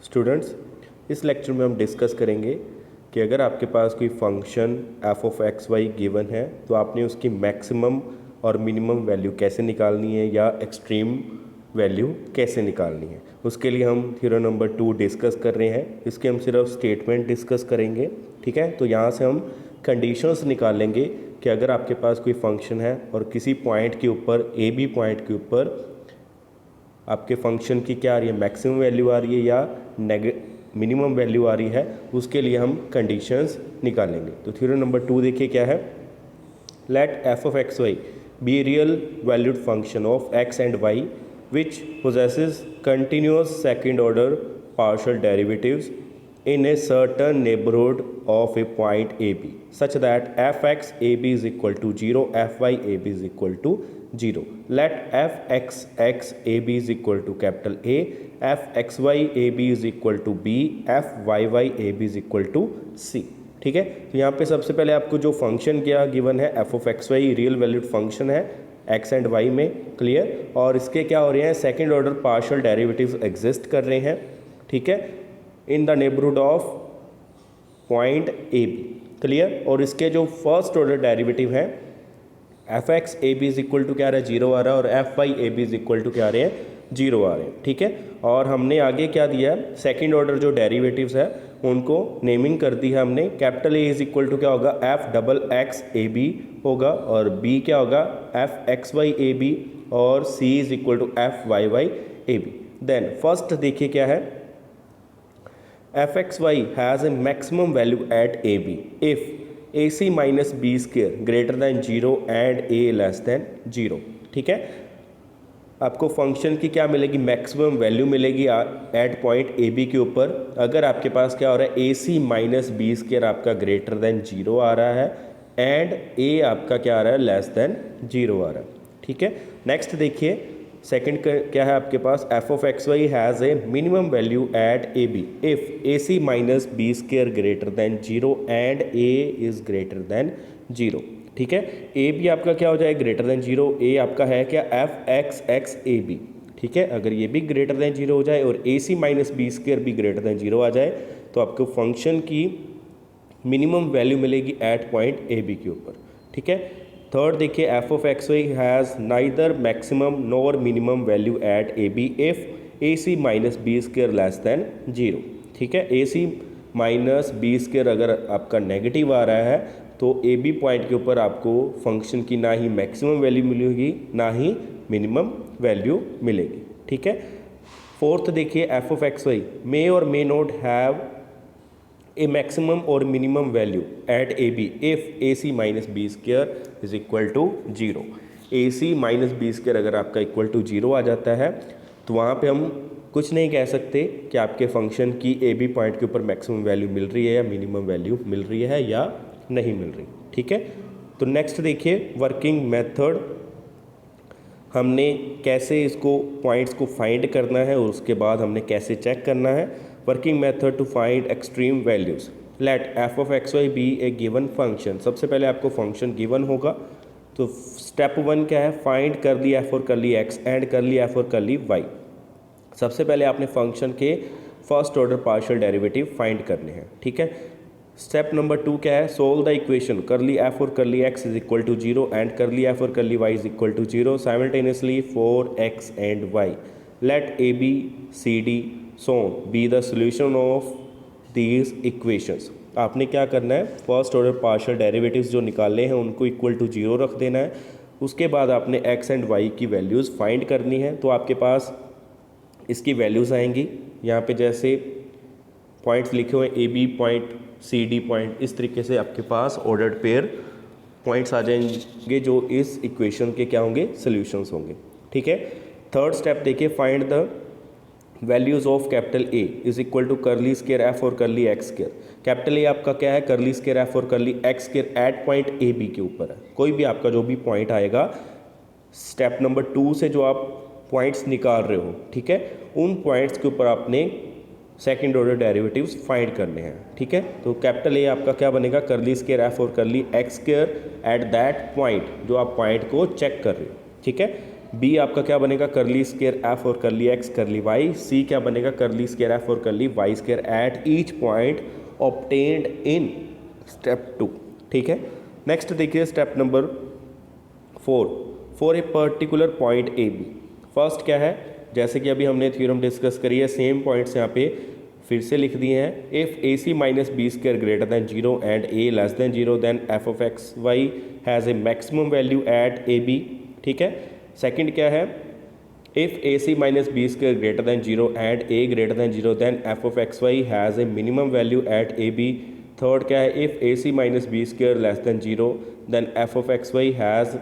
Students, इस lecture में हम डिस्कस करेंगे कि अगर आपके पास कोई function F of X Y given है तो आपने उसकी मैक्सिमम और मिनिमम वैल्यू कैसे निकालनी है या एक्सट्रीम वैल्यू कैसे निकालनी है। उसके लिए हम थ्योरम नंबर 2 डिस्कस कर रहे हैं। इसके हम सिर्फ स्टेटमेंट डिस्कस करेंगे, ठीक है। तो यहाँ से हम कंडीशंस निकालेंगे कि अगर आपके पास कोई फंक्शन है और किसी पॉइंट के ऊपर ए बी पॉइंट के ऊपर आपके फंक्शन की क्या आ रही है, मैक्सिमम वैल्यू आ रही है या मिनिमम वैल्यू आ रही है, उसके लिए हम कंडीशंस निकालेंगे। तो थ्योरम नंबर 2 देखिए क्या है। Let F of X Y be real valued function of X and Y which possesses continuous second order partial derivatives in a certain neighborhood of a point AB such that fx AB is equal to 0, fy AB is equal to 0. Let fxx AB is equal to capital A, fxy AB is equal to B, fyy AB is equal to C. ठीक है। तो यहाँ पे सबसे पहले आपको जो function क्या गिवन है, F of X Y real valued function है एक्स एंड वाई में, क्लियर। और इसके क्या हो रहे हैं, second order partial derivatives exist कर रहे हैं, ठीक है, in the neighbourhood of point A B, clear. और इसके जो फर्स्ट ऑर्डर डेरिवेटिव है F X A B is equal to क्या आ रहा है, 0 आ रहा है, और F Y A B is equal to क्या आ रहे हैं, 0 आ रहे हैं, ठीक है। और हमने आगे क्या दिया है, सेकंड ऑर्डर जो डेरिवेटिव्स है उनको नेमिंग कर दी है हमने। Capital A is equal to क्या होगा, F double X A B होगा, और बी क्या होगा, F X Y A B, और C is equal to F Y Y A B. Then first देखिए क्या है, F X Y has a maximum value at A B if A C minus B square greater than 0 and A less than 0, ठीक है। आपको function की क्या मिलेगी, maximum value मिलेगी एट पॉइंट ए बी के ऊपर अगर आपके पास क्या हो रहा है, A C minus B square आपका ग्रेटर दैन 0 आ रहा है एंड ए आपका क्या आ रहा है, लेस दैन 0 आ रहा है, ठीक है। नेक्स्ट देखिए सेकंड क्या है आपके पास, F of X Y has a minimum value at A B if A C minus B square greater than 0 and A is greater than 0, ठीक है। ए भी आपका क्या हो जाए, ग्रेटर दैन 0, ए आपका है क्या, F X X A B, ठीक है। अगर ये भी ग्रेटर दैन 0 हो जाए और A C minus B square भी ग्रेटर दैन 0 आ जाए तो आपको फंक्शन की मिनिमम वैल्यू मिलेगी एट पॉइंट ए बी के ऊपर, ठीक है। थर्ड देखिए, F of X Y has neither maximum nor minimum value at A B if A C minus B square less than 0, ठीक है। A C minus B square अगर आपका negative आ रहा है तो ए बी पॉइंट के ऊपर आपको फंक्शन की ना ही मैक्सिमम वैल्यू मिलेगी ना ही मिनिमम वैल्यू मिलेगी, ठीक है। फोर्थ देखिए, F of X Y may or may not have a maximum or minimum value at A B if A C minus B square is equal to 0। A C minus B square अगर आपका equal to 0 आ जाता है तो वहाँ पे हम कुछ नहीं कह सकते कि आपके फंक्शन की ए बी पॉइंट के ऊपर मैक्सिमम वैल्यू मिल रही है या मिनिमम वैल्यू मिल रही है या नहीं मिल रही, ठीक है। तो नेक्स्ट देखिए वर्किंग मेथड, हमने कैसे इसको पॉइंट्स को फाइंड करना है और उसके बाद हमने कैसे चेक करना है। Working method to find extreme values, let F of X Y be a given function. सबसे पहले आपको फंक्शन गिवन होगा तो स्टेप 1 क्या है, फाइंड कर ली F or curly x and curly F or curly Y. सबसे पहले आपने फंक्शन के first order partial derivative find करने हैं, ठीक है। स्टेप नंबर 2 क्या है, सोल्व द इक्वेशन कर ली F or curly X is equal to 0 and curly F or curly Y is equal to 0 simultaneously for X and Y. Let A B C D so be the solution of these equations. आपने क्या करना है, first order partial derivatives जो निकाले हैं उनको equal to 0 रख देना है। उसके बाद आपने एक्स एंड वाई की वैल्यूज़ फाइंड करनी है। तो आपके पास इसकी वैल्यूज़ आएंगी यहाँ पे, जैसे पॉइंट्स लिखे हुए A B point C D point, इस तरीके से आपके पास ऑर्डर्ड पेयर पॉइंट्स आ जाएंगे जो इस इक्वेशन के क्या होंगे, सॉल्यूशंस होंगे, ठीक है। थर्ड स्टेप देखिए, find the values of capital A is equal to curly square F और curly X square. Capital A आपका क्या है, करली स्क्वायर एफ और curly X square at point A B के ऊपर है। कोई भी आपका जो भी पॉइंट आएगा स्टेप नंबर 2 से जो आप पॉइंट्स निकाल रहे हो, ठीक है, उन पॉइंट्स के ऊपर आपने सेकंड ऑर्डर डेरिवेटिव्स फाइंड करने हैं, ठीक है। तो कैपिटल ए आपका क्या बनेगा, करली स्क्वायर एफ और curly X square at that point, जो आप पॉइंट को चेक कर रहे हो, ठीक है। बी आपका क्या बनेगा करली स्क्वायर एफ और करली एक्स करली वाई, सी क्या बनेगा करली स्क्वायर एफ और curly Y square at each point obtained in step 2। ठीक है, नेक्स्ट देखिए step number 4, for a particular point A B. First क्या है, जैसे कि अभी हमने थ्योरम डिस्कस करी है, सेम पॉइंट्स यहाँ पे फिर से लिख दिए हैं। If A C minus B square greater than 0 and A less than 0 then F of X Y has a maximum value at A B. ठीक है, सेकंड क्या है, if A C minus B square greater than 0 and A greater than 0 then F of X Y has a minimum value at A B. Third क्या है, if A C minus B square less than 0 then F of X Y has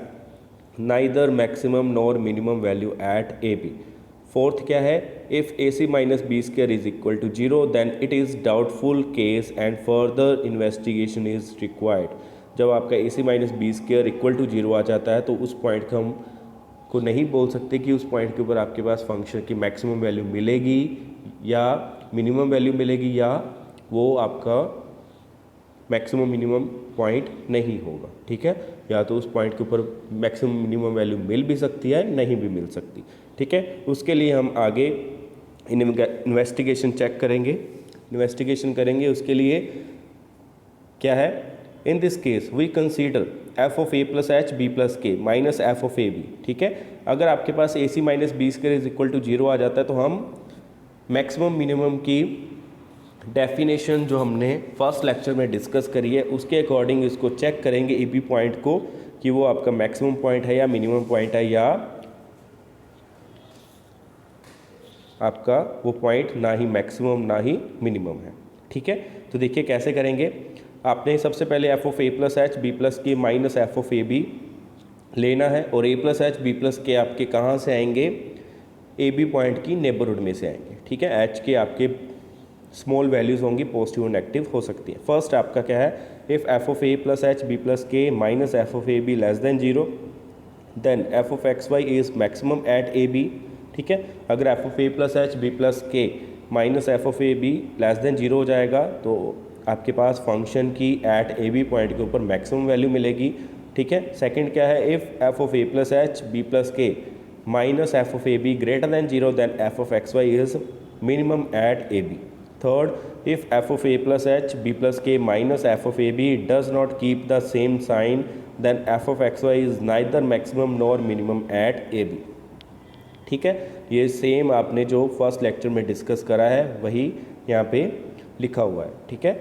neither maximum nor minimum value at A B. Fourth क्या है, if A C minus B square is equal to 0 then it is doubtful case and further investigation is required. जब आपका A C minus B square equal to 0 आ जाता है तो उस point का हम को नहीं बोल सकते कि उस पॉइंट के ऊपर आपके पास फंक्शन की मैक्सिमम वैल्यू मिलेगी या मिनिमम वैल्यू मिलेगी, या वो आपका मैक्सिमम मिनिमम पॉइंट नहीं होगा। ठीक है, या तो उस पॉइंट के ऊपर मैक्सिमम मिनिमम वैल्यू मिल भी सकती है, नहीं भी मिल सकती। ठीक है, उसके लिए हम आगे इन्वेस्टिगेशन चेक करेंगे, इन्वेस्टिगेशन करेंगे। उसके लिए क्या है, in this case we consider F of A plus H B plus K minus F of A B. ठीक है, अगर आपके पास A C minus B square is equal to 0 आ जाता है तो हम मैक्सिमम मिनिमम की डेफिनेशन जो हमने फर्स्ट लेक्चर में डिस्कस करी है उसके अकॉर्डिंग इसको चेक करेंगे ए बी पॉइंट को कि वो आपका मैक्सिमम पॉइंट है या मिनिमम पॉइंट है, या आपका वो पॉइंट ना ही मैक्सिमम ना ही मिनिमम है। ठीक है, तो देखिए कैसे करेंगे। आपने सबसे पहले F of A plus H B plus K minus F of A B लेना है, और A plus H B plus K आपके कहाँ से आएंगे, ए बी पॉइंट की नेबरहुड में से आएंगे। ठीक है, एच के आपके स्मॉल वैल्यूज़ होंगी, पॉजिटिव और नेगेटिव हो सकती है। फर्स्ट आपका क्या है, if F of A plus H B plus K minus F of A B less than 0 then F of X Y is maximum at A B. ठीक है, अगर F of A plus H B plus K minus F of A B less than 0 हो जाएगा तो आपके पास function की at A B point के ऊपर मैक्सिमम वैल्यू मिलेगी। ठीक है, सेकंड क्या है, if F of A plus H B plus K minus F of A B greater than 0 then F of X Y is minimum at A B. Third, if F of A plus H B plus K minus F of A B does not keep the same sign then F of X Y is neither maximum nor minimum at A B. ठीक है, ये same आपने जो first lecture में discuss करा है वही यहाँ पे लिखा हुआ है। ठीक है,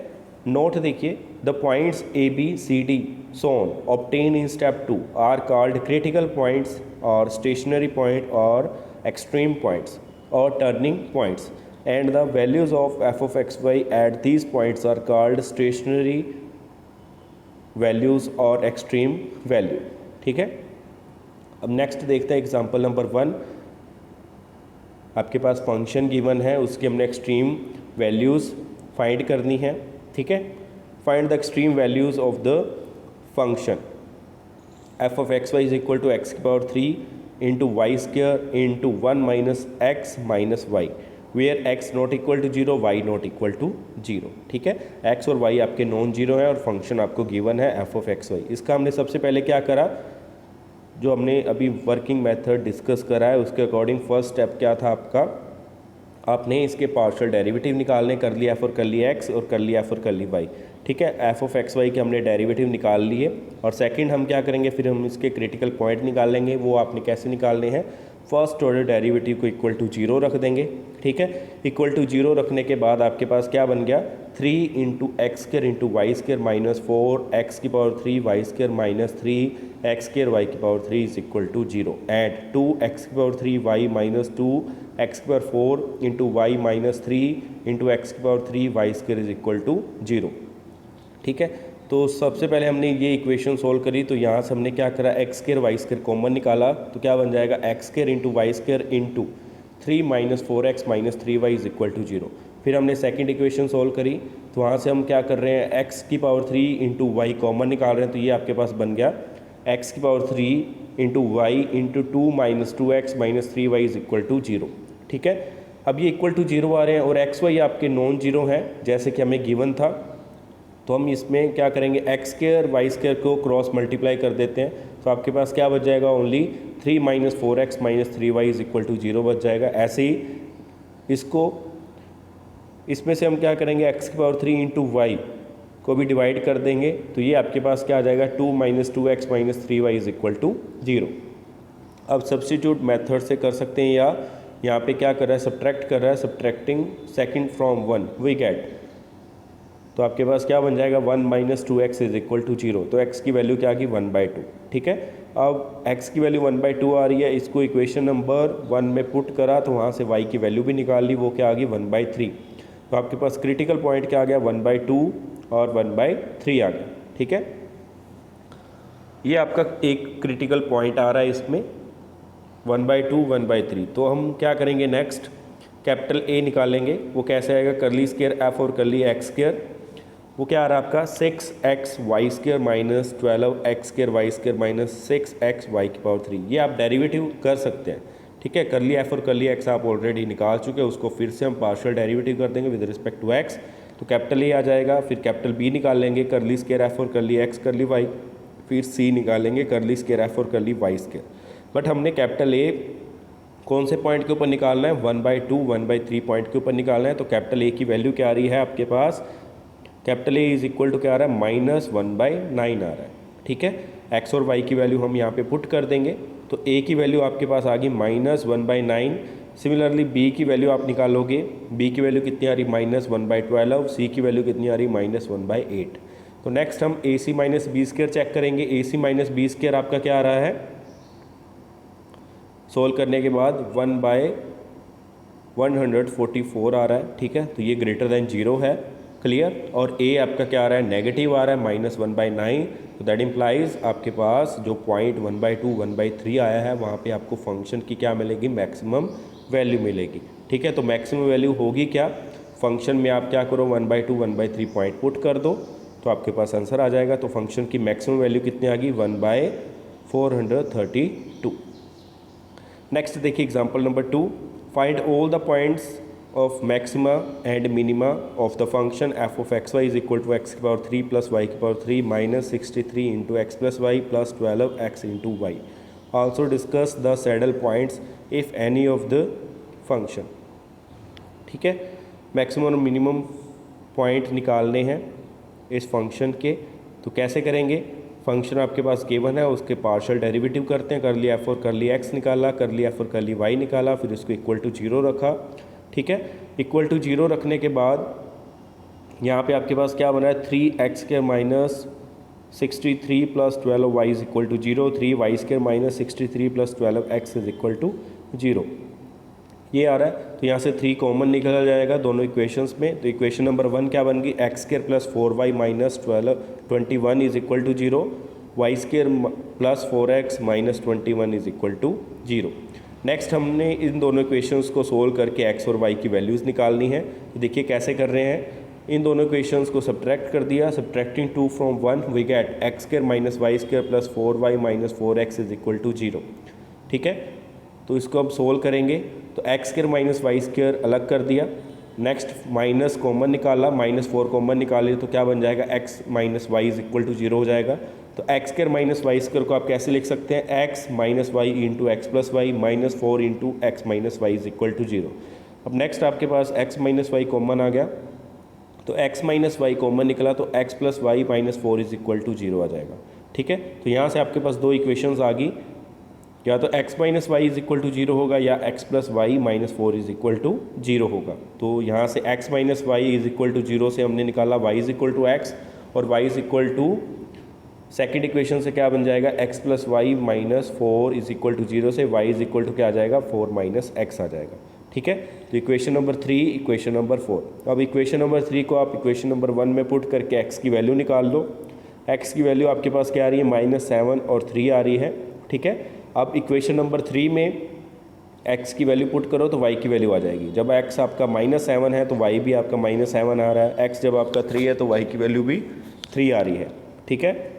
नोट देखिए, the points A B C D so obtain in step 2 are called critical points और स्टेशनरी पॉइंट और एक्सट्रीम पॉइंट्स और turning points, and the values of F of X Y at these points are called stationary values और extreme value. ठीक है, अब next देखते हैं example number 1। आपके पास फंक्शन गिवन है, उसके हमने एक्सट्रीम वैल्यूज़ फाइंड करनी है। ठीक है, find the extreme values of the function F of X Y is equal to X की power 3 into Y square into 1 minus X minus Y, where X not equal to 0 Y not equal to 0। ठीक है, x और Y आपके non zero हैं और function आपको given है F of X Y. इसका हमने सबसे पहले क्या करा, जो हमने अभी वर्किंग मेथड डिस्कस करा है उसके अकॉर्डिंग फर्स्ट स्टेप क्या था आपका, आपने इसके पार्शियल डेरिवेटिव निकालने, कर लिया एफ और कर लिया एक्स और कर लिया F or curly Y. ठीक है, एफ ऑफ एक्स वाई के हमने डेरिवेटिव निकाल लिए, और सेकंड हम क्या करेंगे, फिर हम इसके क्रिटिकल पॉइंट निकाल लेंगे। वो आपने कैसे निकालने हैं, फर्स्ट ऑर्डर डेरिवेटिव को इक्वल टू 0 रख देंगे। ठीक है, इक्वल टू 0 रखने के बाद आपके पास क्या बन गया, 3 into x square into Y square minus 4 x की power 3 Y square minus 3 x square Y की power 3 is equal to 0 and 2 x की पावर 3 वाई माइनस 2 एक्स की power 4 into Y minus 3 into x की power 3 Y square is equal to 0। ठीक है, तो सबसे पहले हमने ये इक्वेशन सोल्व करी, तो यहाँ से हमने क्या करा, X square Y square common निकाला, तो क्या बन जाएगा X square into Y square into 3 minus 4x minus 3y is equal to 0। फिर हमने सेकंड इक्वेशन सोल्व करी, तो वहाँ से हम क्या कर रहे हैं, x की पावर 3 इंटू वाई कॉमन निकाल रहे हैं, तो ये आपके पास बन गया x की power 3 into Y into 2 minus 2x minus 3y is equal to 0। ठीक है, अब ये इक्वल टू 0 आ रहे हैं और एक्स वाई आपके नॉन जीरो हैं जैसे कि हमें गिवन था, तो हम इसमें क्या करेंगे, एक्स स्क्र वाई स्क्र को क्रॉस मल्टीप्लाई कर देते हैं, तो आपके पास क्या बच जाएगा, only 3 minus 4x minus 3y is equal to 0 बच जाएगा। ऐसे ही इसमें से हम क्या करेंगे, x की पावर 3 इंटू वाई को भी डिवाइड कर देंगे, तो ये आपके पास क्या आ जाएगा, 2 minus 2x minus 3y is equal to 0। अब सब्स्टिट्यूट मेथड से कर सकते हैं, या यहाँ पे क्या कर रहा है, सब्ट्रैक्ट कर रहा है, subtracting second from 1 we get, तो आपके पास क्या बन जाएगा, 1 minus 2x is equal to 0। तो x की वैल्यू क्या आ गई, 1/2। ठीक है, अब x की वैल्यू 1/2 आ रही है, इसको इक्वेशन नंबर 1 में पुट करा तो वहाँ से y की वैल्यू भी निकाल ली, वो क्या आ गई, 1/3। तो आपके पास क्रिटिकल पॉइंट क्या आ गया, 1/2 और 1/3 आ गया। ठीक है, ये आपका एक क्रिटिकल पॉइंट आ रहा है इसमें, 1/2 1/3। तो हम क्या करेंगे, नेक्स्ट कैपिटल A निकालेंगे, वो कैसे आएगा, करली स्क्वायर f और करली x स्क्वायर, वो क्या आ रहा है आपका 6x Y square minus 12x square Y square minus 6x Y की पावर 3। ये आप डेरिवेटिव कर सकते हैं। ठीक है, करली f और करली x आप ऑलरेडी निकाल चुके हैं, उसको फिर से हम पार्शियल डेरिवेटिव कर देंगे विद रिस्पेक्ट टू x, तो कैपिटल A आ जाएगा, फिर कैपिटल B निकाल लेंगे, करली स्क्वायर f और करली x करली y, फिर C निकालेंगे, करली स्क्वायर f और करली y स्क्वायर। बट हमने कैपिटल A कौन से पॉइंट के ऊपर निकालना है, 1/2 1/3 पॉइंट के ऊपर निकालना है। तो कैपिटल A की वैल्यू क्या आ रही है आपके पास, capital A is equal to क्या आ रहा है, -1/9 आ रहा है। ठीक है, x और y की वैल्यू हम यहाँ पे पुट कर देंगे, तो A की वैल्यू आपके पास आ गई -1/9। सिमिलरली B की वैल्यू आप निकालोगे, B की वैल्यू कितनी आ रही, -1/12, C की वैल्यू कितनी आ रही, -1/8। तो नेक्स्ट हम AC minus B square check करेंगे। AC माइनस बी स्क्वायर आपका क्या आ रहा है, सोल्व करने के बाद 1/144 आ रहा है। ठीक है, तो ये ग्रेटर देन 0 है, क्लियर। और A आपका क्या आ रहा है, नेगेटिव आ रहा है, -1/9। तो दैट इम्प्लाइज आपके पास जो पॉइंट 1/2 1/3 आया है, वहाँ पे आपको फंक्शन की क्या मिलेगी, मैक्सिमम वैल्यू मिलेगी। ठीक है, तो मैक्सिमम वैल्यू होगी क्या, फंक्शन में आप क्या करो, 1/2 1/3 पॉइंट पुट कर दो, तो आपके पास आंसर आ जाएगा। तो फंक्शन की मैक्सिमम वैल्यू कितनी आ गई, 1/432। नेक्स्ट देखिए example number 2, find all the points of maxima and minima of the function f of x y is equal to x की पावर 3 प्लस y की power 3 minus 63 into x plus Y plus 12x into Y. Also discuss the saddle points if any of the function. ठीक है, maximum or minimum point निकालने हैं इस function के, तो कैसे करेंगे, फंक्शन आपके पास गिवन है, उसके पार्शियल डेरिवेटिव करते हैं, कर लिया f और कर लिया x निकाला, कर लिया f और कर ली y निकाला, फिर उसको इक्वल टू 0 रखा। ठीक है, इक्वल टू 0 रखने के बाद यहाँ पे आपके पास क्या बना है, 3x square minus 63 plus 12y is equal to 0, 3y square minus 63 plus 12x is equal to 0, ये आ रहा है। तो यहाँ से 3 कॉमन निकल जाएगा दोनों इक्वेशंस में। तो इक्वेशन नंबर 1 क्या बन गई, x square plus 4y minus 21 is equal to 0, y square plus 4x minus 21 is equal to 0। Next हमने इन दोनों इक्वेशंस को सोल्व करके x और y की वैल्यूज़ निकालनी है। तो देखिए कैसे कर रहे हैं, इन दोनों इक्वेशंस को सब्ट्रैक्ट कर दिया, subtracting 2 from 1 we get x square minus y square plus 4y minus 4x is equal to 0। ठीक है, तो इसको अब सोल्व करेंगे, तो x square minus y square अलग कर दिया, नेक्स्ट माइनस कॉमन निकाला, -4 कॉमन निकाले, तो क्या बन जाएगा, x minus y is equal to 0 हो जाएगा। तो x square minus y square को आप कैसे लिख सकते हैं, x minus y into x plus y minus 4 into x minus y is equal to 0। अब नेक्स्ट आपके पास x माइनस वाई कॉमन आ गया, तो x माइनस वाई कॉमन निकला, तो x plus y minus 4 is equal to 0 आ जाएगा। ठीक है, तो यहाँ से आपके पास दो इक्वेशंस आ गई, या तो x minus y is equal to 0 होगा, या x plus y minus 4 is equal to 0 होगा। तो यहाँ से x minus y is equal to 0 से हमने निकाला y is equal to x, और y is equal to second equation से क्या बन जाएगा, x plus y minus 4 is equal to 0 से y इज इक्वल टू क्या आ जाएगा, 4 माइनस एक्स आ जाएगा। ठीक है, तो इक्वेशन नंबर 3, इक्वेशन नंबर 4। अब इक्वेशन नंबर 3 को आप इक्वेशन नंबर 1 में पुट करके x की वैल्यू निकाल लो। x की वैल्यू आपके पास क्या आ रही है, -7 और 3 आ रही है। ठीक है, अब इक्वेशन नंबर 3 में x की वैल्यू पुट करो तो y की वैल्यू आ जाएगी। जब x आपका -7 है तो y भी आपका -7 आ रहा है, x जब आपका 3 है तो y की वैल्यू भी 3 आ रही है। ठीक है,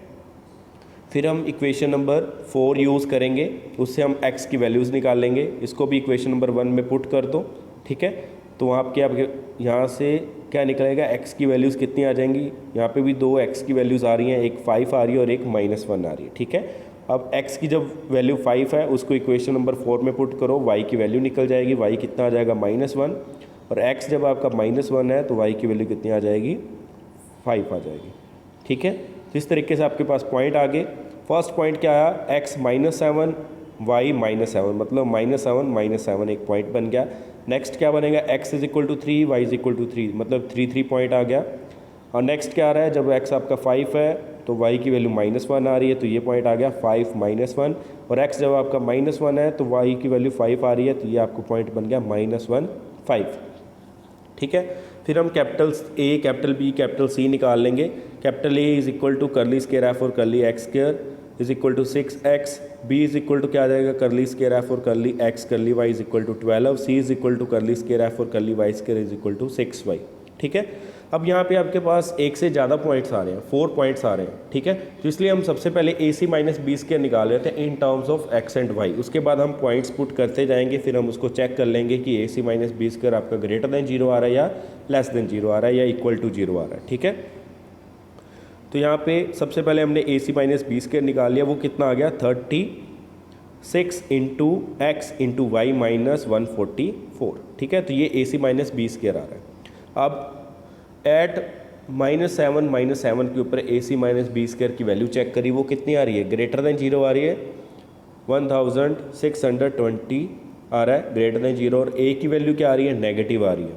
फिर हम इक्वेशन नंबर 4 यूज़ करेंगे, उससे हम x की वैल्यूज़ निकाल लेंगे। इसको भी इक्वेशन नंबर 1 में पुट कर दो। ठीक है, तो आपके यहाँ से क्या निकलेगा, x की वैल्यूज़ कितनी आ जाएंगी, यहाँ पे भी दो x की वैल्यूज़ आ रही हैं, एक 5 आ रही है और एक -1 आ रही है। ठीक है, अब x की जब वैल्यू 5 है उसको इक्वेशन नंबर 4 में पुट करो, y की वैल्यू निकल जाएगी, y कितना आ जाएगा -1, और x जब आपका -1 है तो y की वैल्यू कितनी आ जाएगी 5 आ जाएगी। ठीक है, तो इस तरीके से आपके पास पॉइंट आ गए। फर्स्ट पॉइंट क्या आया, x -7 y -7, मतलब -7 एक पॉइंट बन गया। नेक्स्ट क्या बनेगा, x = 3 y = 3, मतलब 3 पॉइंट आ गया। और नेक्स्ट क्या आ रहा है, जब x आपका 5 है तो y की वैल्यू -1 आ रही है, तो ये पॉइंट आ गया 5 -1, और x जब आपका -1 है तो y की वैल्यू 5 आ रही है, तो ये आपको पॉइंट बन गया -1 5। ठीक है, फिर हम capital A, capital B, capital C निकाल लेंगे। कैपिटल A = करली स्क्वायर एफ और करली x स्क्वायर = 6x, B क्या आ जाएगा, करली स्क्वायर एफ और करली x करली y = 12, C करली स्क्वायर एफ और करली y स्क्वायर = 6y। ठीक है, अब यहाँ पे आपके पास एक से ज़्यादा पॉइंट्स आ रहे हैं, 4 पॉइंट्स आ रहे हैं। ठीक है, तो इसलिए हम सबसे पहले AC - B स्क्वायर निकाल लेते हैं in terms of x and y। उसके बाद हम पॉइंट्स पुट करते जाएंगे, फिर हम उसको चेक कर लेंगे कि AC - B स्क्वायर आपका ग्रेटर देन 0 आ रहा है या लेस देन 0 आ रहा है या इक्वल टू 0 आ रहा है। ठीक है, तो यहाँ पे सबसे पहले हमने AC - B स्क्वायर निकाल लिया, वो कितना आ गया 36 × x × y - 144। ठीक है, तो ये AC - B स्क्वायर आ रहा है। अब एट -7 के ऊपर AC - B स्क्वायर की वैल्यू चेक करी, वो कितनी आ रही है, ग्रेटर देन 0 आ रही है, 1620 आ रहा है ग्रेटर देन 0, और A की वैल्यू क्या आ रही है, नेगेटिव आ रही है।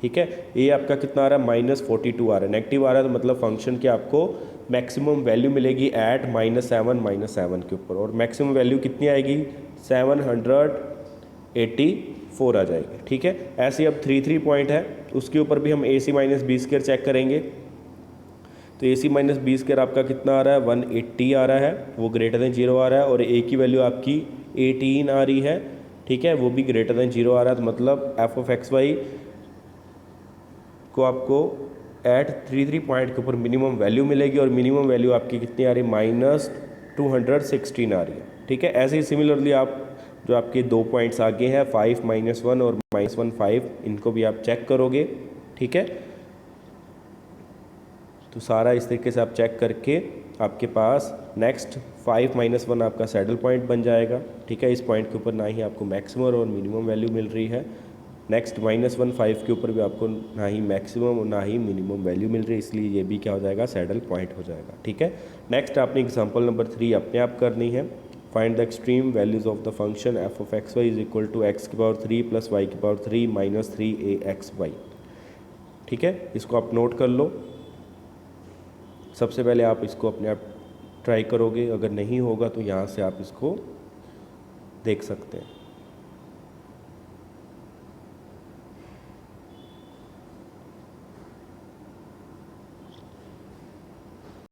ठीक है, A आपका कितना आ रहा है, -42 आ रहा है, नेगेटिव आ रहा है, तो मतलब फंक्शन की आपको मैक्सिमम वैल्यू मिलेगी एट -7 के ऊपर, और मैक्सिमम वैल्यू कितनी आएगी 784 आ जाएगी। ठीक है, ऐसे अब 3 पॉइंट है, उसके ऊपर भी हम AC - B स्क्वायर चेक करेंगे। तो AC - B स्क्वायर आपका कितना आ रहा है, 180 आ रहा है, वो ग्रेटर देन 0 आ रहा है, और A की वैल्यू आपकी 18 आ रही है। ठीक है, वो भी ग्रेटर देन 0 आ रहा है, तो मतलब f(x, y) को आपको एट 3 पॉइंट के ऊपर मिनिमम वैल्यू मिलेगी, और मिनिमम वैल्यू आपकी कितनी आ रही है, -216 आ रही है। ठीक है, ऐसे ही सिमिलरली आप जो आपके 2 पॉइंट्स आगे हैं 5 -1 और -1 5, इनको भी आप चेक करोगे। ठीक है, तो सारा इस तरीके से आप चेक करके आपके पास नेक्स्ट 5 -1 आपका सैडल पॉइंट बन जाएगा। ठीक है, इस पॉइंट के ऊपर ना ही आपको मैक्सिमम और मिनिमम वैल्यू मिल रही है, नेक्स्ट -1 5 के ऊपर भी आपको ना ही मैक्सिमम और ना ही मिनिमम वैल्यू मिल रही है, इसलिए ये भी क्या हो जाएगा, सैडल पॉइंट हो जाएगा। ठीक है, नेक्स्ट आपने एग्जांपल नंबर 3 अपने आप करनी है। Find the extreme values of the function f(x, y) = x³ + y³ - 3axy। ठीक है, इसको आप नोट कर लो। सबसे पहले आप इसको अपने आप ट्राई करोगे, अगर नहीं होगा तो यहाँ से आप इसको देख सकते हैं।